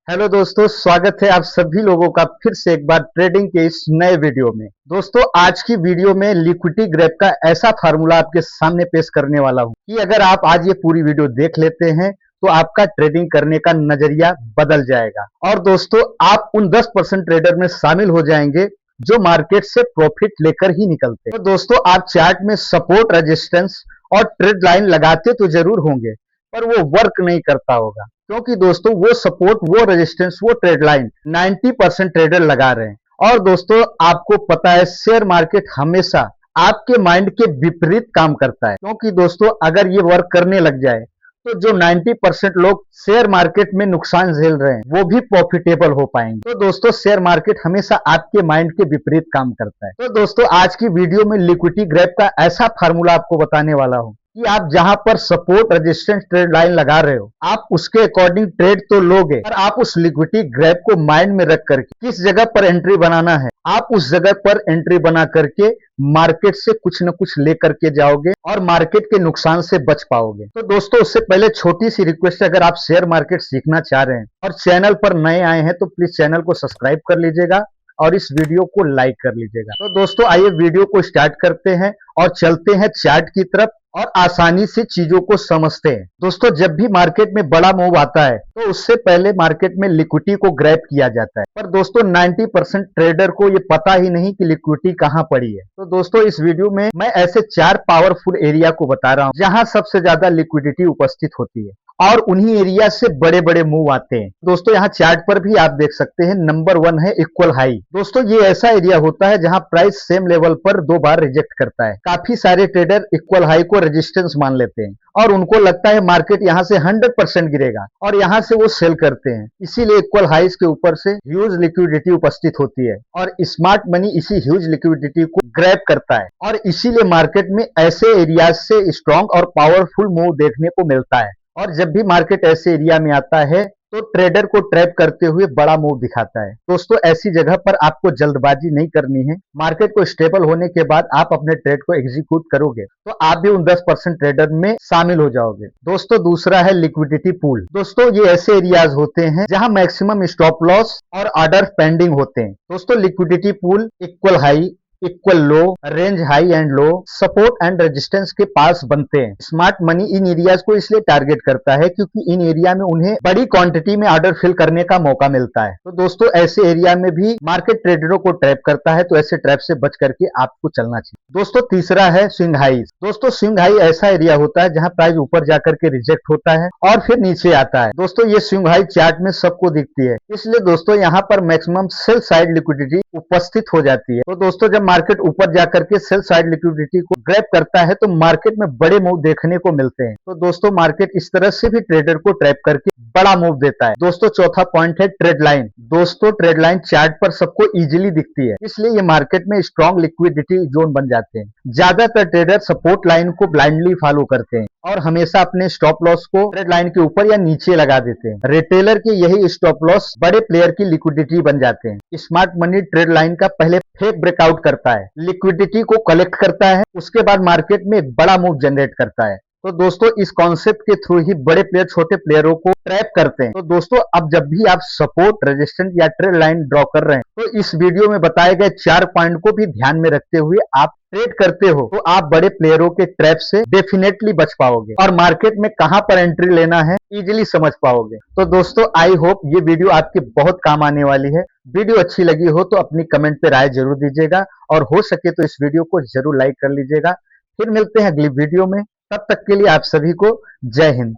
Hello दोस्तों, स्वागत है आप सभी लोगों का फिर से एक बार ट्रेडिंग के इस नए वीडियो में। दोस्तों, आज की वीडियो में लिक्विडिटी ग्रैब का ऐसा फार्मूला आपके सामने पेश करने वाला हूं कि अगर आप आज ये पूरी वीडियो देख लेते हैं तो आपका ट्रेडिंग करने का नजरिया बदल जाएगा और दोस्तों आप उन 10% ट्रेडर में शामिल हो जाएंगे जो मार्केट से प्रॉफिट लेकर ही निकलते हैं। तो दोस्तों, आप चार्ट में सपोर्ट, रेजिस्टेंस और ट्रेड लाइन लगाते तो जरूर होंगे, पर वो वर्क नहीं करता होगा, क्योंकि दोस्तों वो सपोर्ट, वो रेजिस्टेंस, वो ट्रेड लाइन 90% ट्रेडर लगा रहे हैं। और दोस्तों आपको पता है, शेयर मार्केट हमेशा आपके माइंड के विपरीत काम करता है, क्योंकि दोस्तों अगर ये वर्क करने लग जाए तो जो 90% लोग शेयर मार्केट में नुकसान झेल रहे हैं वो भी प्रॉफिटेबल हो पाएंगे। तो दोस्तों शेयर मार्केट हमेशा आपके माइंड के विपरीत काम करता है। तो दोस्तों आज की वीडियो में लिक्विडिटी ग्रैब का ऐसा फार्मूला आपको बताने वाला हूं कि आप जहां पर सपोर्ट, रेजिस्टेंस, ट्रेड लाइन लगा रहे हो, आप उसके अकॉर्डिंग ट्रेड तो लोगे, पर आप उस लिक्विडिटी ग्रैब को माइंड में रख करके किस जगह पर एंट्री बनाना है, आप उस जगह पर एंट्री बना करके मार्केट से कुछ न कुछ लेकर के जाओगे और मार्केट के नुकसान से बच पाओगे। तो दोस्तों उससे पहले छोटी सी रिक्वेस्ट है, अगर आप शेयर मार्केट सीखना चाह रहे हैं और चैनल पर नए आए हैं तो प्लीज चैनल को सब्सक्राइब कर लीजिएगा और इस वीडियो को लाइक कर लीजिएगा। तो दोस्तों आइए वीडियो को स्टार्ट करते हैं और चलते हैं चार्ट की तरफ और आसानी से चीजों को समझते हैं। दोस्तों जब भी मार्केट में बड़ा मूव आता है तो उससे पहले मार्केट में लिक्विडिटी को ग्रैब किया जाता है, पर दोस्तों 90% ट्रेडर को ये पता ही नहीं कि लिक्विडिटी कहां पड़ी है। तो दोस्तों इस वीडियो में मैं ऐसे 4 पावरफुल एरिया को बता रहा हूं जहां सबसे ज्यादा लिक्विडिटी उपस्थित होती है और उन्हीं एरिया से बड़े बड़े मूव आते हैं। दोस्तों यहाँ चार्ट पर भी आप देख सकते हैं, नंबर 1 है इक्वल हाई। दोस्तों ये ऐसा एरिया होता है जहां प्राइस सेम लेवल पर 2 बार रिजेक्ट करता है। काफी सारे ट्रेडर इक्वल हाई को रेजिस्टेंस मान लेते हैं और उनको लगता है मार्केट यहाँ से 100% गिरेगा और यहाँ से वो सेल करते हैं। इसीलिए इक्वल हाइस के ऊपर से ह्यूज लिक्विडिटी उपस्थित होती है और स्मार्ट मनी इसी ह्यूज लिक्विडिटी को ग्रैब करता है और इसीलिए मार्केट में ऐसे एरियाज से स्ट्रॉन्ग और पावरफुल मूव देखने को मिलता है। और जब भी मार्केट ऐसे एरिया में आता है तो ट्रेडर को ट्रैप करते हुए बड़ा मूव दिखाता है। दोस्तों ऐसी जगह पर आपको जल्दबाजी नहीं करनी है। मार्केट को स्टेबल होने के बाद आप अपने ट्रेड को एग्जीक्यूट करोगे तो आप भी उन 10% ट्रेडर में शामिल हो जाओगे। दोस्तों दूसरा है लिक्विडिटी पूल। दोस्तों ये ऐसे एरियाज होते हैं जहां मैक्सिमम स्टॉप लॉस और ऑर्डर पेंडिंग होते हैं। दोस्तों liquidity pool equal high, equal low, range high and low, support and resistance के पास बनते हैं। स्मार्ट मनी इन एरियाज को इसलिए टारगेट करता है क्योंकि इन एरिया में उन्हें बड़ी क्वांटिटी में ऑर्डर फिल करने का मौका मिलता है। तो दोस्तों ऐसे एरिया में भी मार्केट ट्रेडरों को ट्रैप करता है, तो ऐसे ट्रैप से बच करके आपको चलना चाहिए। दोस्तों तीसरा है स्विंग हाई। दोस्तों स्विंग हाई ऐसा एरिया होता है जहां प्राइस ऊपर जाकर के रिजेक्ट होता है और फिर नीचे आता है। दोस्तों ये स्विंग हाई चार्ट में सबको दिखती है, इसलिए दोस्तों यहाँ पर मैक्सिमम सेल साइड लिक्विडिटी उपस्थित हो जाती है। तो दोस्तों जब मार्केट ऊपर जाकर के सेल साइड लिक्विडिटी को ग्रैब करता है तो मार्केट में बड़े मूव देखने को मिलते हैं। तो दोस्तों मार्केट इस तरह से भी ट्रेडर को ट्रैप करके बड़ा मूव देता है। दोस्तों चौथा पॉइंट है ट्रेड लाइन। दोस्तों ट्रेड लाइन चार्ट पर सबको इजीली दिखती है, इसलिए ये मार्केट में स्ट्रॉन्ग लिक्विडिटी जोन बन जाते हैं। ज्यादातर ट्रेडर सपोर्ट लाइन को ब्लाइंडली फॉलो करते हैं और हमेशा अपने स्टॉप लॉस को ट्रेड लाइन के ऊपर या नीचे लगा देते हैं। रिटेलर के यही स्टॉप लॉस बड़े प्लेयर की लिक्विडिटी बन जाते हैं। स्मार्ट मनी ट्रेड लाइन का पहले फेक ब्रेकआउट करता है, लिक्विडिटी को कलेक्ट करता है, उसके बाद मार्केट में एक बड़ा मूव जनरेट करता है। तो दोस्तों इस कॉन्सेप्ट के थ्रू ही बड़े प्लेयर छोटे प्लेयरों को ट्रैप करते हैं। तो दोस्तों अब जब भी आप सपोर्ट, रेजिस्टेंस या ट्रेड लाइन ड्रॉ कर रहे हैं तो इस वीडियो में बताए गए 4 पॉइंट को भी ध्यान में रखते हुए आप ट्रेड करते हो तो आप बड़े प्लेयरों के ट्रैप से डेफिनेटली बच पाओगे और मार्केट में कहां पर एंट्री लेना है इजीली समझ पाओगे। तो दोस्तों आई होप ये वीडियो आपके बहुत काम आने वाली है। वीडियो अच्छी लगी हो तो अपनी कमेंट पे राय जरूर दीजिएगा और हो सके तो इस वीडियो को जरूर लाइक कर लीजिएगा। फिर मिलते हैं अगली वीडियो में, तब तक के लिए आप सभी को जय हिंद।